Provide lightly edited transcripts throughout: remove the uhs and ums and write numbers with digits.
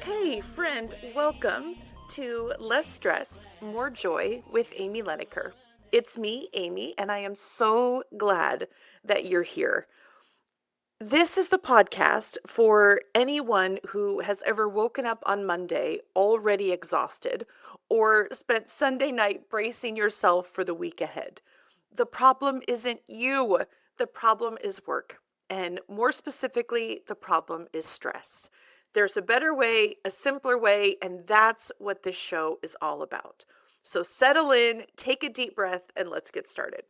Hey, friend, welcome to Less Stress, More Joy with Amy Leneker. It's me, Amy, and I am so glad that you're here. This is the podcast for anyone who has ever woken up on Monday already exhausted or spent Sunday night bracing yourself for the week ahead. The problem isn't you, the problem is work. And more specifically, the problem is stress. There's a better way, a simpler way, and that's what this show is all about. So settle in, take a deep breath, and let's get started.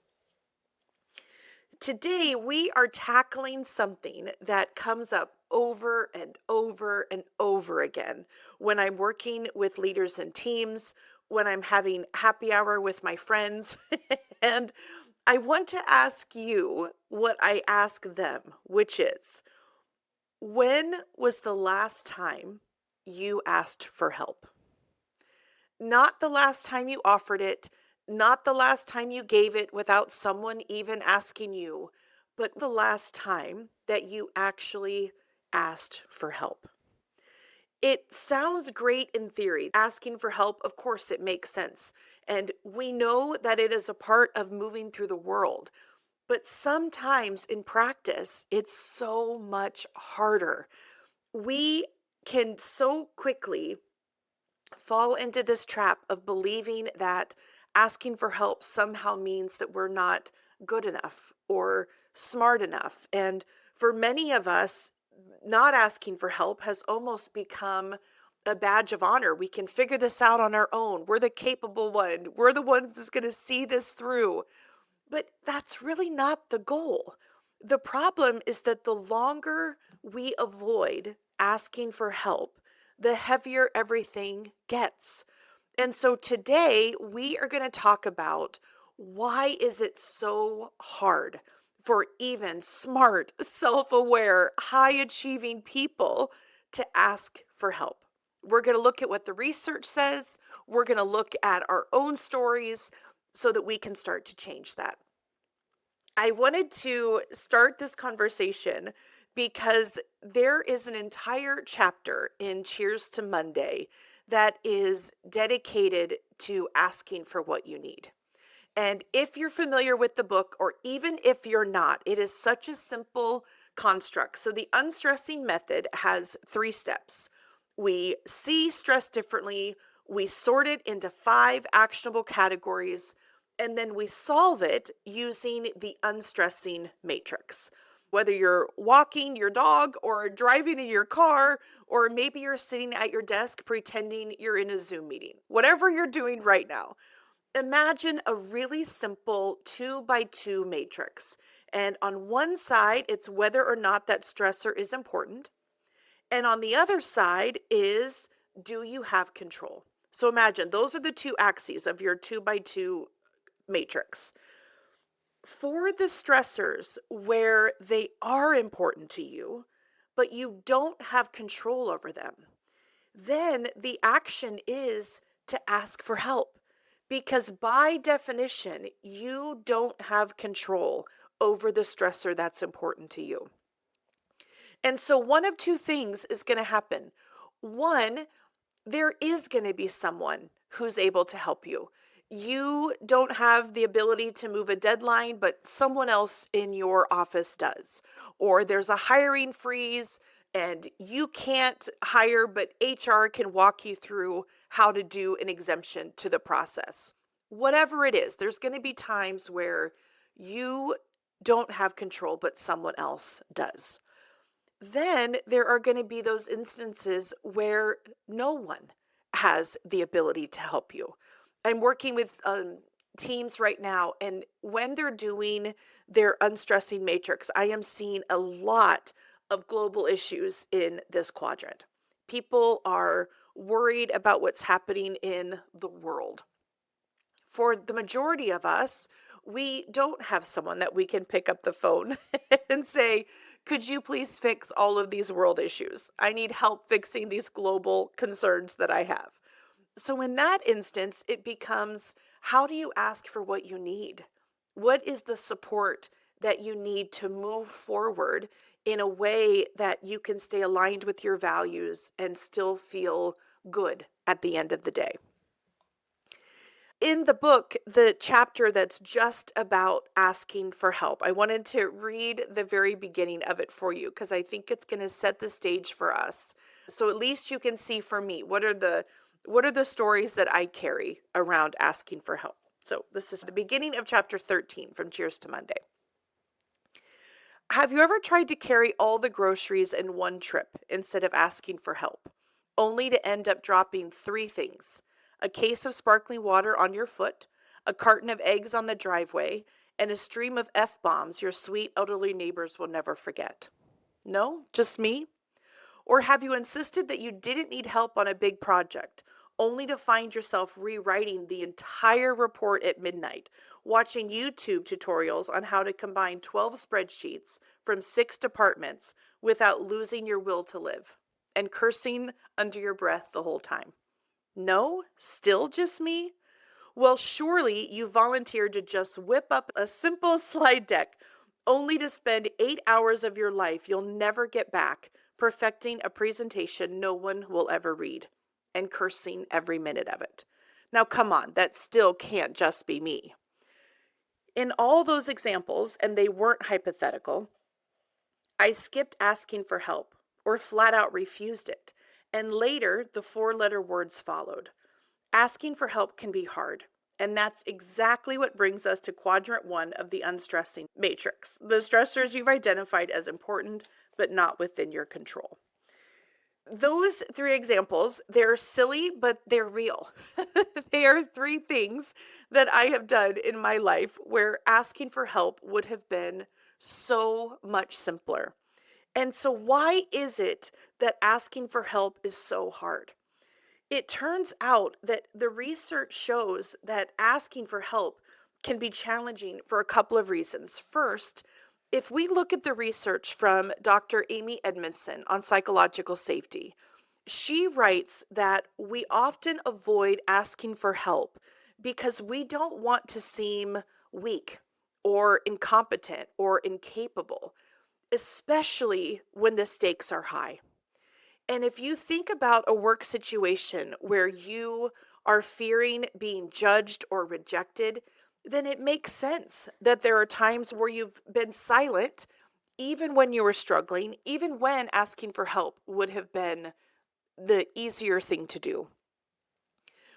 Today, we are tackling something that comes up over and over and over again when I'm working with leaders and teams, when I'm having happy hour with my friends. And I want to ask you what I ask them, which is, when was the last time you asked for help? Not the last time you offered it, not the last time you gave it without someone even asking you, but the last time that you actually asked for help. It sounds great in theory. Asking for help, of course, it makes sense. And we know that it is a part of moving through the world. But sometimes in practice, it's so much harder. We can so quickly fall into this trap of believing that asking for help somehow means that we're not good enough or smart enough. And for many of us, not asking for help has almost become a badge of honor. We can figure this out on our own. We're the capable one. We're the ones that's going to see this through. But that's really not the goal. The problem is that the longer we avoid asking for help, the heavier everything gets. And so today we are going to talk about why is it so hard for even smart, self-aware, high-achieving people to ask for help. We're going to look at what the research says. We're going to look at our own stories so that we can start to change that. I wanted to start this conversation because there is an entire chapter in Cheers to Monday that is dedicated to asking for what you need. And if you're familiar with the book, or even if you're not, it is such a simple construct. So, the unstressing method has 3 steps. We see stress differently, we sort it into 5 actionable categories, and then we solve it using the unstressing matrix. Whether you're walking your dog or driving in your car, or maybe you're sitting at your desk pretending you're in a Zoom meeting, whatever you're doing right now, imagine a really simple 2 by 2 matrix. And on one side, it's whether or not that stressor is important. And on the other side is, do you have control? So imagine those are the 2 axes of your 2 by 2 matrix. For the stressors where they are important to you, but you don't have control over them, then the action is to ask for help. Because by definition, you don't have control over the stressor that's important to you. And so, one of 2 things is going to happen. One, there is going to be someone who's able to help you. You don't have the ability to move a deadline, but someone else in your office does. Or there's a hiring freeze and you can't hire, but HR can walk you through how to do an exemption to the process. Whatever it is, there's going to be times where you don't have control, but someone else does. Then there are going to be those instances where no one has the ability to help you. I'm working with teams right now, and when they're doing their unstressing matrix, I am seeing a lot of global issues in this quadrant. People are worried about what's happening in the world. For the majority of us, we don't have someone that we can pick up the phone and say, could you please fix all of these world issues? I need help fixing these global concerns that I have. So, in that instance, it becomes, how do you ask for what you need? What is the support that you need to move forward in a way that you can stay aligned with your values and still feel good at the end of the day. In the book, the chapter that's just about asking for help, I wanted to read the very beginning of it for you because I think it's going to set the stage for us. So at least you can see for me what are the stories that I carry around asking for help. So this is the beginning of chapter 13 from Cheers to Monday. Have you ever tried to carry all the groceries in one trip instead of asking for help, only to end up dropping three things: a case of sparkling water on your foot, a carton of eggs on the driveway, and a stream of F bombs your sweet elderly neighbors will never forget? No? Just me? Or have you insisted that you didn't need help on a big project, only to find yourself rewriting the entire report at midnight, watching YouTube tutorials on how to combine 12 spreadsheets from 6 departments without losing your will to live, and cursing under your breath the whole time? No? Still just me? Well, surely you volunteered to just whip up a simple slide deck only to spend 8 hours of your life you'll never get back perfecting a presentation no one will ever read and cursing every minute of it. Now, come on, that still can't just be me. In all those examples, and they weren't hypothetical, I skipped asking for help or flat out refused it. And later, the 4-letter words followed. Asking for help can be hard. And that's exactly what brings us to quadrant 1 of the unstressing matrix: the stressors you've identified as important, but not within your control. Those 3 examples, they're silly, but they're real. They are 3 things that I have done in my life where asking for help would have been so much simpler. And so, why is it that asking for help is so hard? It turns out that the research shows that asking for help can be challenging for a couple of reasons. First, if we look at the research from Dr. Amy Edmondson on psychological safety, she writes that we often avoid asking for help because we don't want to seem weak or incompetent or incapable, especially when the stakes are high. And if you think about a work situation where you are fearing being judged or rejected, then it makes sense that there are times where you've been silent, even when you were struggling, even when asking for help would have been the easier thing to do.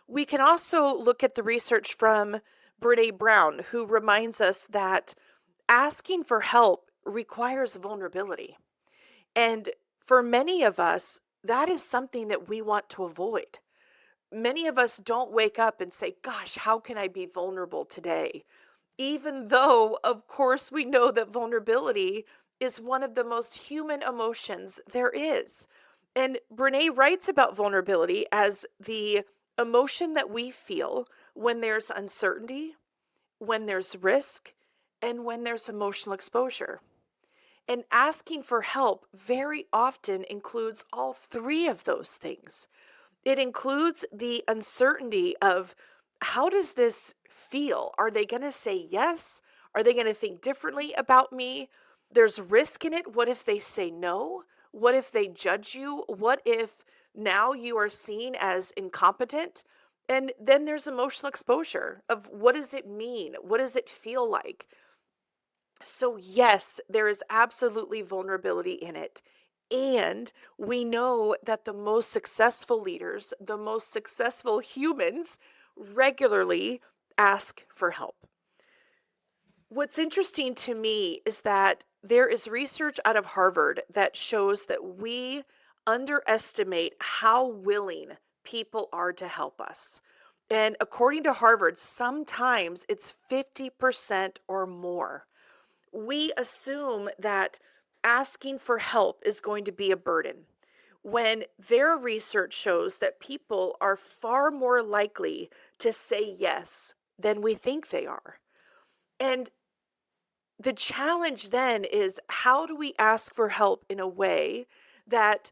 We can also look at the research from Brene Brown, who reminds us that asking for help requires vulnerability. And for many of us, that is something that we want to avoid. Many of us don't wake up and say, "Gosh, how can I be vulnerable today?" Even though, of course, we know that vulnerability is one of the most human emotions there is. And Brene writes about vulnerability as the emotion that we feel when there's uncertainty, when there's risk, and when there's emotional exposure. And asking for help very often includes all 3 of those things. It includes the uncertainty of, how does this feel? Are they going to say yes? Are they going to think differently about me? There's risk in it. What if they say no? What if they judge you? What if now you are seen as incompetent? And then there's emotional exposure of, what does it mean? What does it feel like? So, yes, there is absolutely vulnerability in it. And we know that the most successful leaders, the most successful humans, regularly ask for help. What's interesting to me is that there is research out of Harvard that shows that we underestimate how willing people are to help us. And according to Harvard, sometimes it's 50% or more. We assume that asking for help is going to be a burden, when their research shows that people are far more likely to say yes than we think they are. And the challenge then is, how do we ask for help in a way that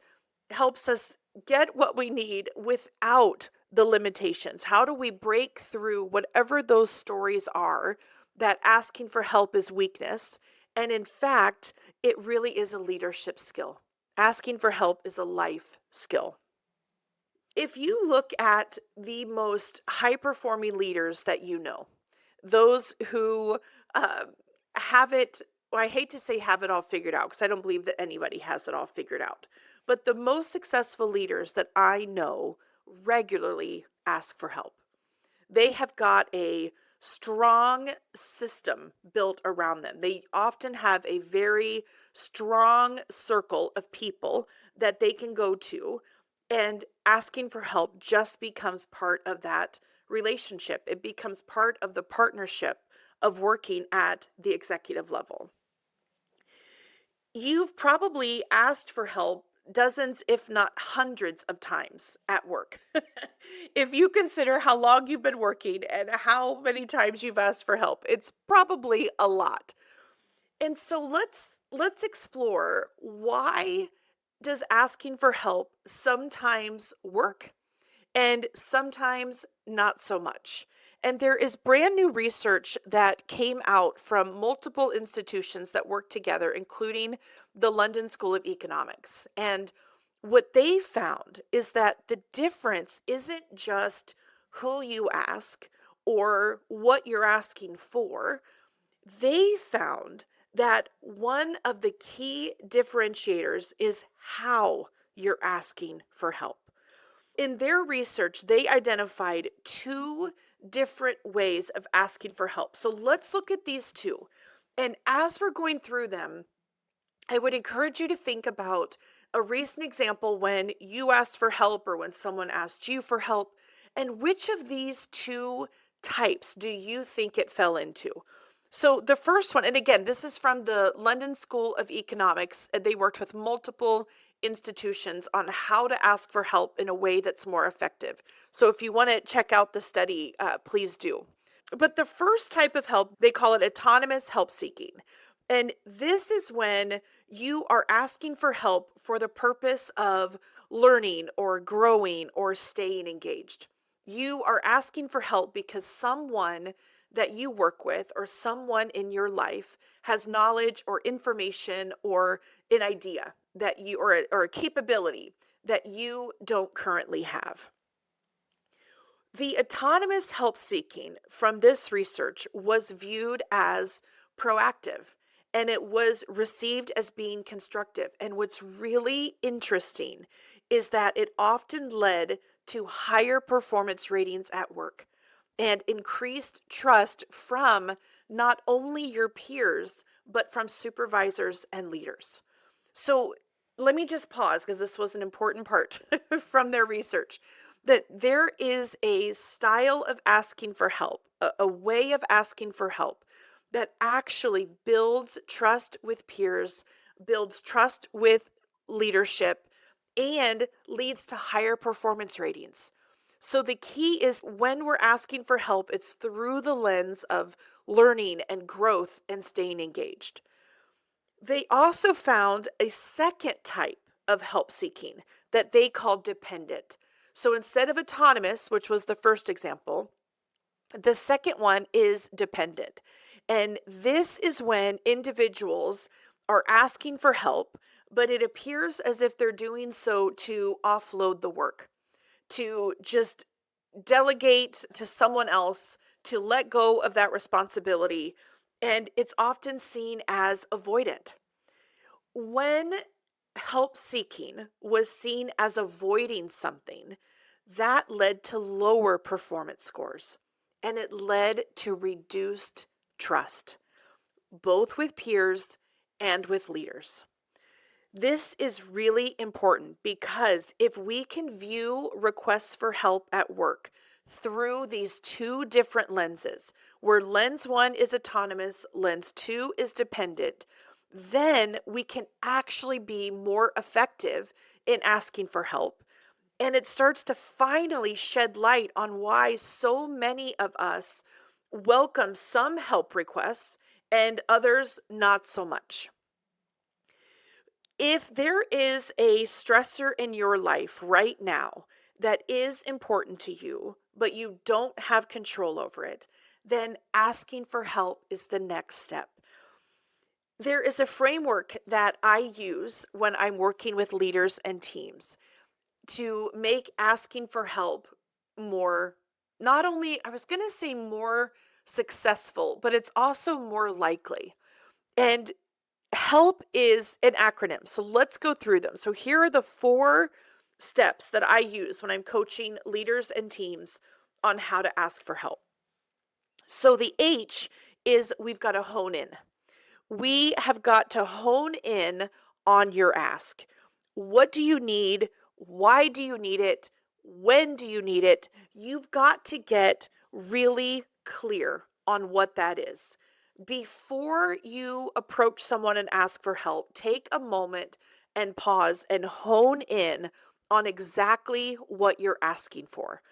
helps us get what we need without the limitations? How do we break through whatever those stories are that asking for help is weakness, And in fact, it really is a leadership skill. Asking for help is a life skill. If you look at the most high performing leaders that you know, those who um, have it, well, I hate to say have it all figured out because I don't believe that anybody has it all figured out. But the most successful leaders that I know regularly ask for help. They have got a strong system built around them. They often have a very strong circle of people that they can go to, and asking for help just becomes part of that relationship. It becomes part of the partnership of working at the executive level. You've probably asked for help dozens, if not hundreds of times at work. If you consider how long you've been working and how many times you've asked for help, it's probably a lot. And so let's explore, why does asking for help sometimes work and sometimes not so much. And there is brand new research that came out from multiple institutions that work together, including the London School of Economics. And what they found is that the difference isn't just who you ask or what you're asking for. They found that one of the key differentiators is how you're asking for help. In their research, they identified two different ways of asking for help. So let's look at these two. And as we're going through them, I would encourage you to think about a recent example when you asked for help or when someone asked you for help. And which of these two types do you think it fell into? So the first one, and again, this is from the London School of Economics, and they worked with multiple institutions on how to ask for help in a way that's more effective. So if you want to check out the study, please do. But the first type of help, they call it autonomous help seeking. And this is when you are asking for help for the purpose of learning or growing or staying engaged. You are asking for help because someone that you work with or someone in your life has knowledge or information or an idea that you, or a capability that you don't currently have. The autonomous help seeking from this research was viewed as proactive, and it was received as being constructive. And what's really interesting is that it often led to higher performance ratings at work and increased trust from not only your peers, but from supervisors and leaders. So let me just pause because this was an important part from their research, that there is a style of asking for help, a way of asking for help that actually builds trust with peers, builds trust with leadership, and leads to higher performance ratings. So the key is, when we're asking for help, it's through the lens of learning and growth and staying engaged. They also found a second type of help seeking that they called dependent. So instead of autonomous, which was the first example, the second one is dependent. And this is when individuals are asking for help, but it appears as if they're doing so to offload the work, to just delegate to someone else, to let go of that responsibility. And it's often seen as avoidant. When help seeking was seen as avoiding something, that led to lower performance scores, and it led to reduced trust, both with peers and with leaders. This is really important because if we can view requests for help at work through these two different lenses, where lens one is autonomous, lens two is dependent, then we can actually be more effective in asking for help. And it starts to finally shed light on why so many of us welcome some help requests and others not so much. If there is a stressor in your life right now that is important to you, but you don't have control over it, then asking for help is the next step. There is a framework that I use when I'm working with leaders and teams to make asking for help more, not only, I was going to say more successful, but it's also more likely. And HELP is an acronym. So let's go through them. So here are the 4 steps that I use when I'm coaching leaders and teams on how to ask for help. So the H is we've got to hone in. We have got to hone in on your ask. What do you need? Why do you need it? When do you need it? You've got to get really clear on what that is. Before you approach someone and ask for help, take a moment and pause and hone in on exactly what you're asking for.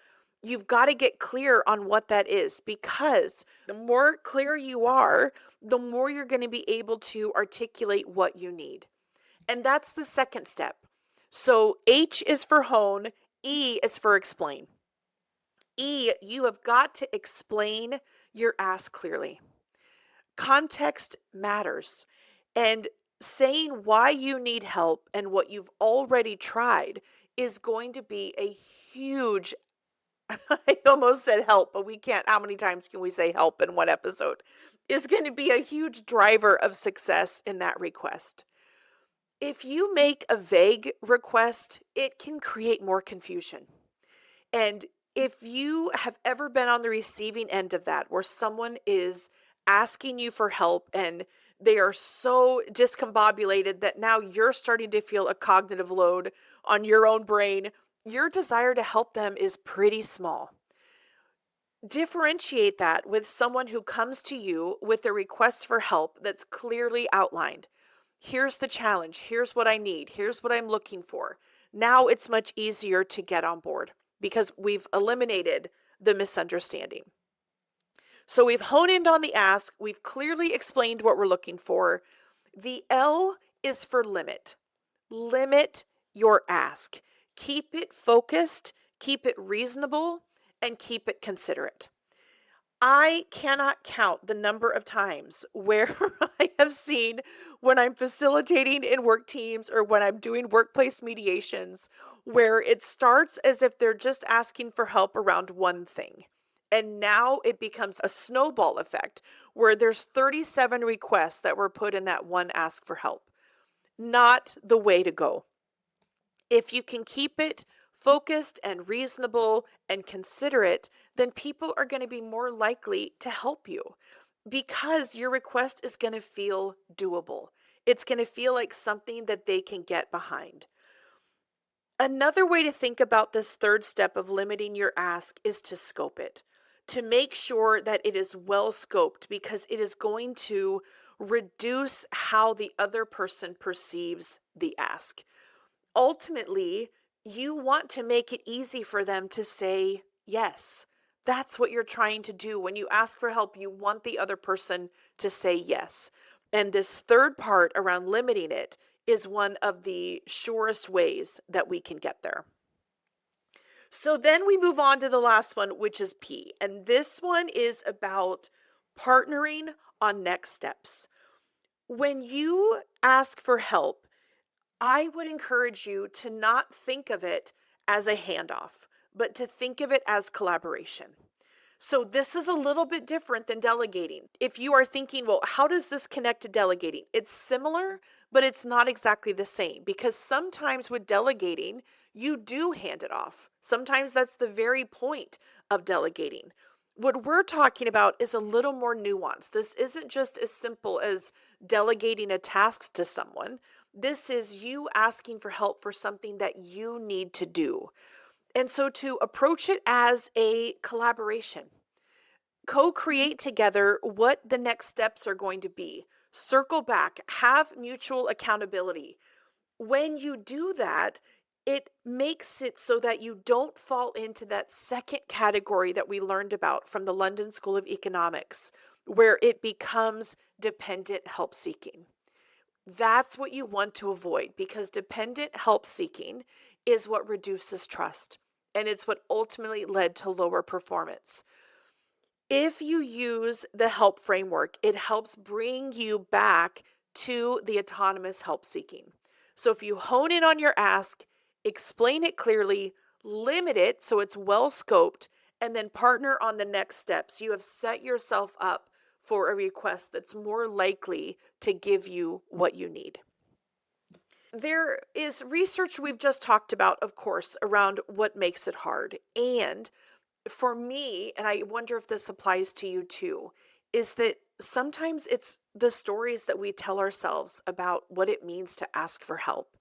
You've got to get clear on what that is, because the more clear you are, the more you're going to be able to articulate what you need. And that's the second step. So H is for hone, E is for explain. E, you have got to explain your ask clearly. Context matters. And saying why you need help and what you've already tried is going to be a huge I almost said help, but we can't. How many times can we say help in one episode? Is going to be a huge driver of success in that request. If you make a vague request, it can create more confusion. And if you have ever been on the receiving end of that, where someone is asking you for help and they are so discombobulated that now you're starting to feel a cognitive load on your own brain, your desire to help them is pretty small. Differentiate that with someone who comes to you with a request for help that's clearly outlined. Here's the challenge. Here's what I need. Here's what I'm looking for. Now it's much easier to get on board because we've eliminated the misunderstanding. So we've honed in on the ask. We've clearly explained what we're looking for. The L is for limit. Limit your ask. Keep it focused, keep it reasonable, and keep it considerate. I cannot count the number of times where I have seen, when I'm facilitating in work teams or when I'm doing workplace mediations, where it starts as if they're just asking for help around one thing. And now it becomes a snowball effect where there's 37 requests that were put in that one ask for help. Not the way to go. If you can keep it focused and reasonable and considerate, then people are going to be more likely to help you because your request is going to feel doable. It's going to feel like something that they can get behind. Another way to think about this third step of limiting your ask is to scope it, to make sure that it is well scoped, because it is going to reduce how the other person perceives the ask. Ultimately, you want to make it easy for them to say yes. That's what you're trying to do. When you ask for help, you want the other person to say yes. And this third part around limiting it is one of the surest ways that we can get there. So then we move on to the last one, which is P. And this one is about partnering on next steps. When you ask for help, I would encourage you to not think of it as a handoff, but to think of it as collaboration. So this is a little bit different than delegating. If you are thinking, well, how does this connect to delegating? It's similar, but it's not exactly the same, because sometimes with delegating, you do hand it off. Sometimes that's the very point of delegating. What we're talking about is a little more nuanced. This isn't just as simple as delegating a task to someone. This is you asking for help for something that you need to do. And so to approach it as a collaboration, co-create together what the next steps are going to be. Circle back, have mutual accountability. When you do that, it makes it so that you don't fall into that second category that we learned about from the London School of Economics, where it becomes dependent help seeking. That's what you want to avoid, because dependent help seeking is what reduces trust, and it's what ultimately led to lower performance. If you use the help framework, it helps bring you back to the autonomous help seeking. So if you hone in on your ask, explain it clearly, limit it so it's well scoped, and then partner on the next steps, you have set yourself up for a request that's more likely to give you what you need. There is research we've just talked about, of course, around what makes it hard. And for me, and I wonder if this applies to you too, is that sometimes it's the stories that we tell ourselves about what it means to ask for help.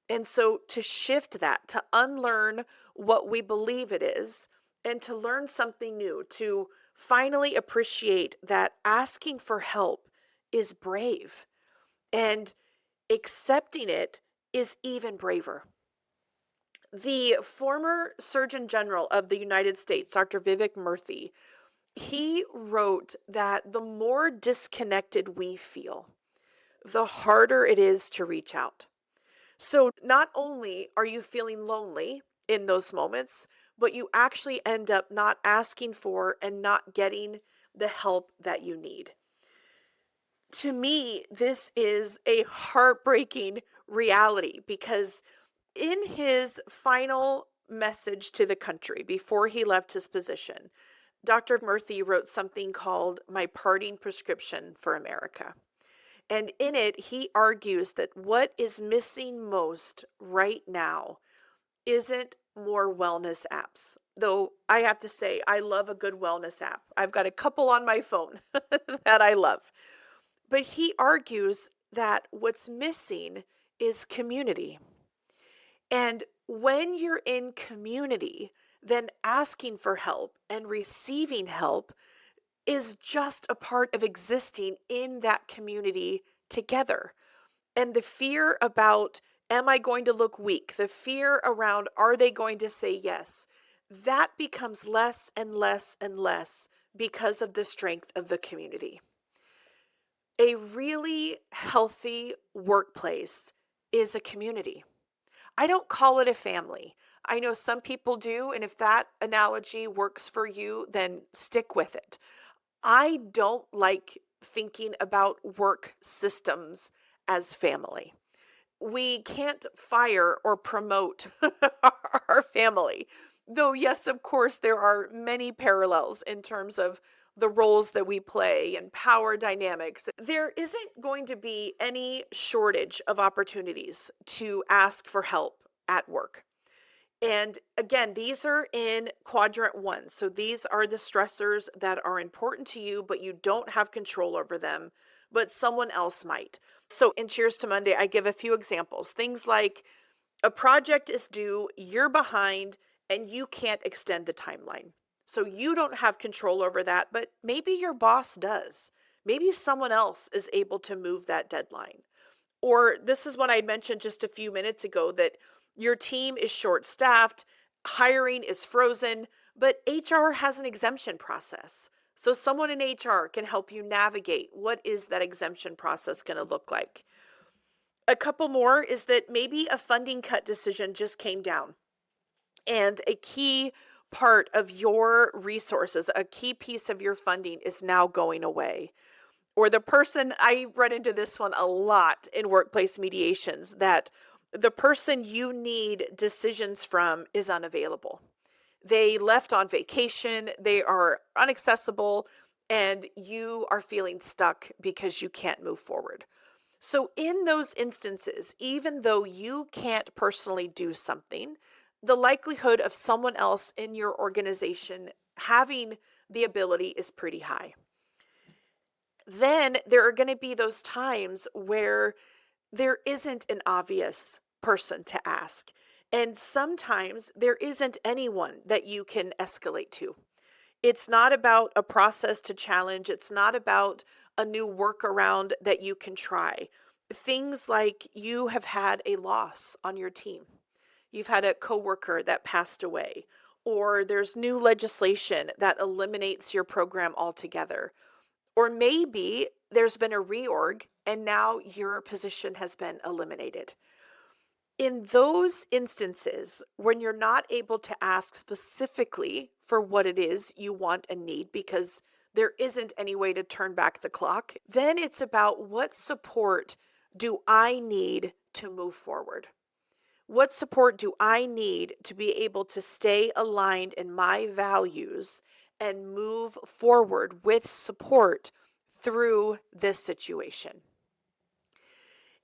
And so to shift that, to unlearn what we believe it is, and to learn something new, to finally appreciate that asking for help is brave and accepting it is even braver. The former Surgeon General of the United States, Dr. Vivek Murthy, he wrote that the more disconnected we feel, the harder it is to reach out. So not only are you feeling lonely in those moments, but you actually end up not asking for and not getting the help that you need. To me, this is a heartbreaking reality because in his final message to the country before he left his position, Dr. Murthy wrote something called My Parting Prescription for America. And in it, he argues that what is missing most right now isn't more wellness apps. Though I have to say, I love a good wellness app. I've got a couple on my phone that I love. But he argues that what's missing is community. And when you're in community, then asking for help and receiving help is just a part of existing in that community together. And the fear about, am I going to look weak? The fear around, are they going to say yes? That becomes less and less and less because of the strength of the community. A really healthy workplace is a community. I don't call it a family. I know some people do, and if that analogy works for you, then stick with it. I don't like thinking about work systems as family. We can't fire or promote our family. Though, yes, of course, there are many parallels in terms of the roles that we play and power dynamics. There isn't going to be any shortage of opportunities to ask for help at work. And again, these are in quadrant one. So these are the stressors that are important to you, but you don't have control over them, but someone else might. So in Cheers to Monday, I give a few examples. Things like a project is due, you're behind, and you can't extend the timeline. So you don't have control over that, but maybe your boss does. Maybe someone else is able to move that deadline. Or this is what I mentioned just a few minutes ago, that your team is short staffed, hiring is frozen, but HR has an exemption process. So someone in HR can help you navigate what is that exemption process going to look like. A couple more is that maybe a funding cut decision just came down and a key part of your resources, a key piece of your funding is now going away. Or the person, I run into this one a lot in workplace mediations, that the person you need decisions from is unavailable. They left on vacation, they are inaccessible, and you are feeling stuck because you can't move forward. So, in those instances, even though you can't personally do something, the likelihood of someone else in your organization having the ability is pretty high. Then there are going to be those times where there isn't an obvious person to ask. And sometimes there isn't anyone that you can escalate to. It's not about a process to challenge, it's not about a new workaround that you can try. Things like you have had a loss on your team, you've had a coworker that passed away, or there's new legislation that eliminates your program altogether. Or maybe there's been a reorg and now your position has been eliminated. In those instances, when you're not able to ask specifically for what it is you want and need, because there isn't any way to turn back the clock. Then it's about, what support do I need to move forward? What support do I need to be able to stay aligned in my values and move forward with support through this situation?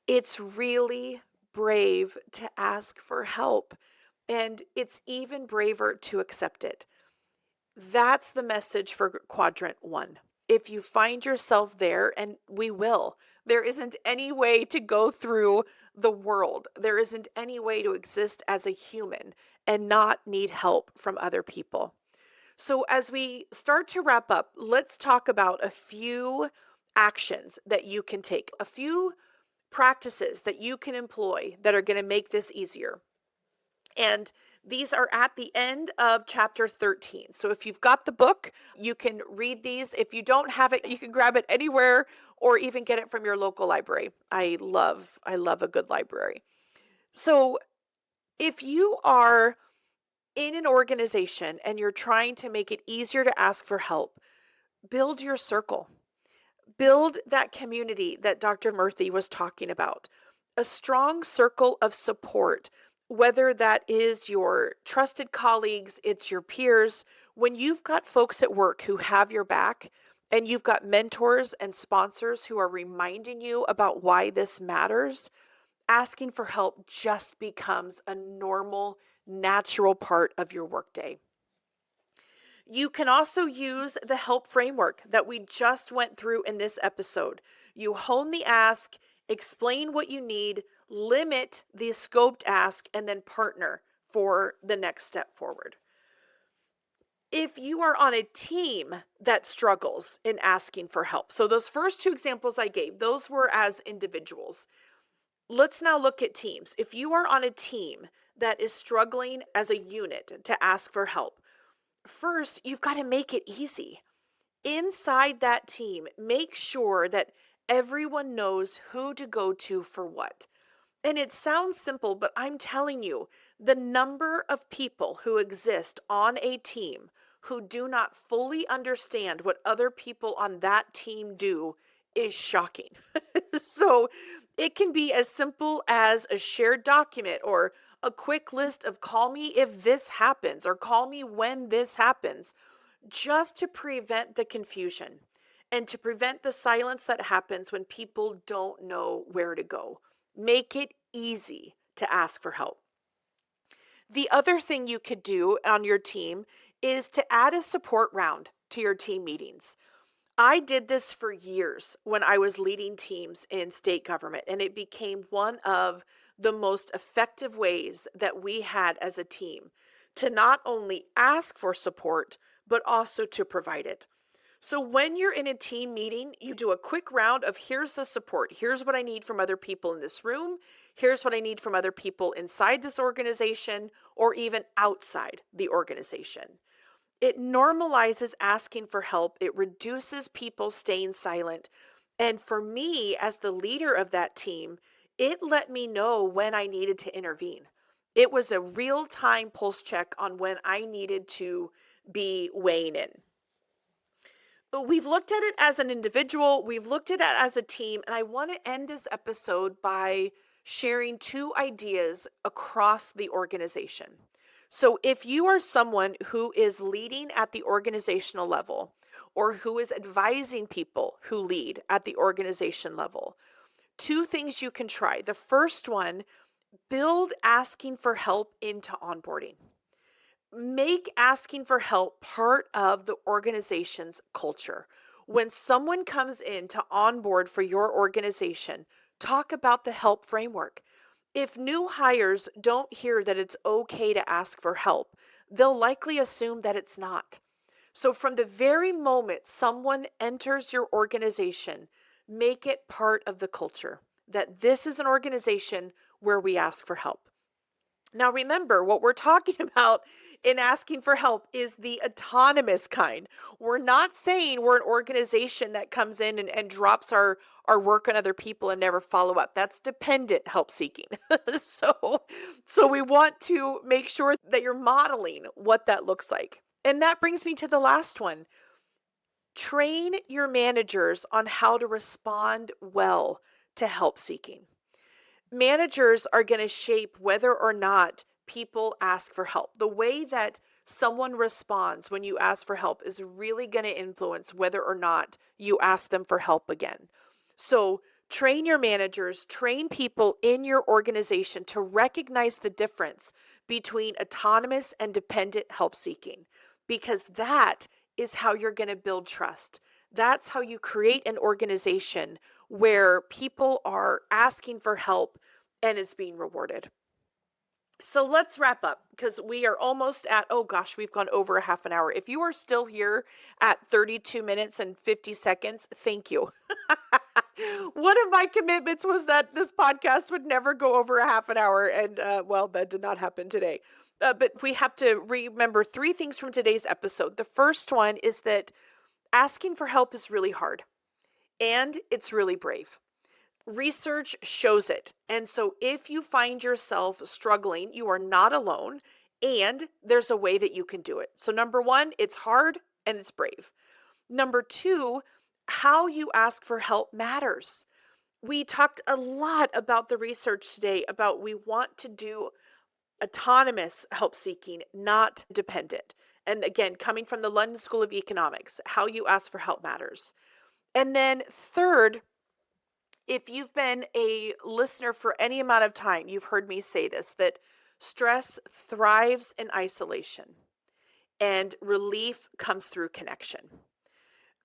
It's really brave to ask for help, and it's even braver to accept it. That's the message for quadrant one. If you find yourself there, and we will, there isn't any way to go through the world, there isn't any way to exist as a human and not need help from other people. So, as we start to wrap up, let's talk about a few actions that you can take, a few practices that you can employ that are going to make this easier. And these are at the end of chapter 13. So if you've got the book, you can read these. If you don't have it, you can grab it anywhere or even get it from your local library. I love a good library. So if you are in an organization and you're trying to make it easier to ask for help, build your circle. Build that community that Dr. Murthy was talking about, a strong circle of support, whether that is your trusted colleagues, it's your peers. When you've got folks at work who have your back, and you've got mentors and sponsors who are reminding you about why this matters, asking for help just becomes a normal, natural part of your workday. You can also use the help framework that we just went through in this episode. You hone the ask, explain what you need, limit the scoped ask, and then partner for the next step forward. If you are on a team that struggles in asking for help, so those first two examples I gave, those were as individuals. Let's now look at teams. If you are on a team that is struggling as a unit to ask for help, first, you've got to make it easy. Inside that team, make sure that everyone knows who to go to for what. And it sounds simple, but I'm telling you, the number of people who exist on a team who do not fully understand what other people on that team do is shocking. So it can be as simple as a shared document or a quick list of, call me if this happens or call me when this happens, just to prevent the confusion and to prevent the silence that happens when people don't know where to go. Make it easy to ask for help. The other thing you could do on your team is to add a support round to your team meetings. I did this for years when I was leading teams in state government, and it became one of the most effective ways that we had as a team to not only ask for support, but also to provide it. So when you're in a team meeting, you do a quick round of, here's the support. Here's what I need from other people in this room. Here's what I need from other people inside this organization or even outside the organization. It normalizes asking for help. It reduces people staying silent. And for me, as the leader of that team, it let me know when I needed to intervene. It was a real time pulse check on when I needed to be weighing in. We've looked at it as an individual, we've looked at it as a team, and I want to end this episode by sharing two ideas across the organization. So, if you are someone who is leading at the organizational level or who is advising people who lead at the organization level, two things you can try. The first one, build asking for help into onboarding. Make asking for help part of the organization's culture. When someone comes in to onboard for your organization, talk about the help framework. If new hires don't hear that it's okay to ask for help, they'll likely assume that it's not. So, from the very moment someone enters your organization, make it part of the culture that this is an organization where we ask for help. Now, remember, what we're talking about in asking for help is the autonomous kind. We're not saying we're an organization that comes in and drops our work on other people and never follow up. That's dependent help seeking. so, so we want to make sure that you're modeling what that looks like. And that brings me to the last one. Train your managers on how to respond well to help seeking. Managers are going to shape whether or not people ask for help. The way that someone responds when you ask for help is really going to influence whether or not you ask them for help again. So, train your managers, train people in your organization to recognize the difference between autonomous and dependent help seeking, because that is how you're going to build trust. That's how you create an organization where people are asking for help and it's being rewarded. So let's wrap up because we are almost at, oh gosh, we've gone over a half an hour. If you are still here at 32 minutes and 50 seconds, thank you. One of my commitments was that this podcast would never go over a half an hour. And well, that did not happen today. But we have to remember three things from today's episode. The first one is that asking for help is really hard and it's really brave. Research shows it. And so if you find yourself struggling, you are not alone and there's a way that you can do it. So number one, it's hard and it's brave. Number two, how you ask for help matters. We talked a lot about the research today about we want to do autonomous help seeking, not dependent. And again, coming from the London School of Economics, how you ask for help matters. And then third, if you've been a listener for any amount of time, you've heard me say this, that stress thrives in isolation and relief comes through connection.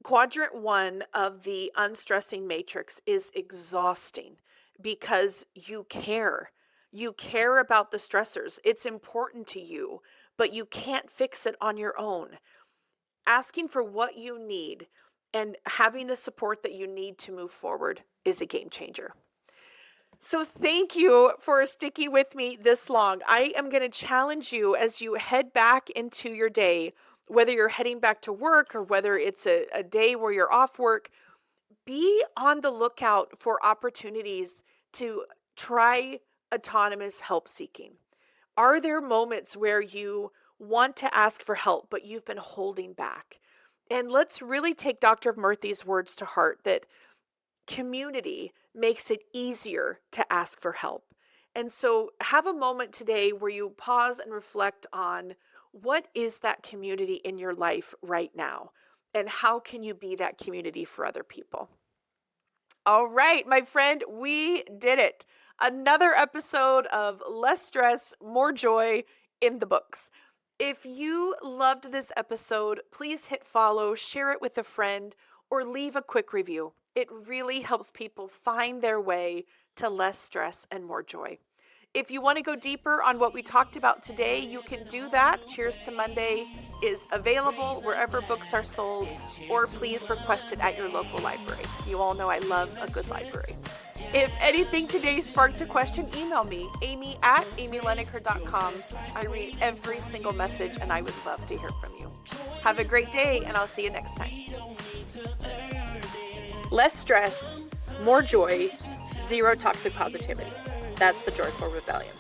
Quadrant 1 of the Unstressing matrix is exhausting because you care. You care about the stressors. It's important to you, but you can't fix it on your own. Asking for what you need and having the support that you need to move forward is a game changer. So thank you for sticking with me this long. I am going to challenge you as you head back into your day, whether you're heading back to work or whether it's a day where you're off work, be on the lookout for opportunities to try autonomous help seeking. Are there moments where you want to ask for help, but you've been holding back? And let's really take Dr. Murthy's words to heart that community makes it easier to ask for help. And so have a moment today where you pause and reflect on what is that community in your life right now? And how can you be that community for other people? All right, my friend, we did it. Another episode of Less Stress, More Joy in the books. If you loved this episode, please hit follow, share it with a friend, or leave a quick review. It really helps people find their way to less stress and more joy. If you want to go deeper on what we talked about today, you can do that. Cheers to Monday is available wherever books are sold, or please request it at your local library. You all know I love a good library. If anything today sparked a question, email me, amy@amyleneker.com. I read every single message and I would love to hear from you. Have a great day and I'll see you next time. Less stress, more joy, zero toxic positivity. That's the Joyful Rebellion.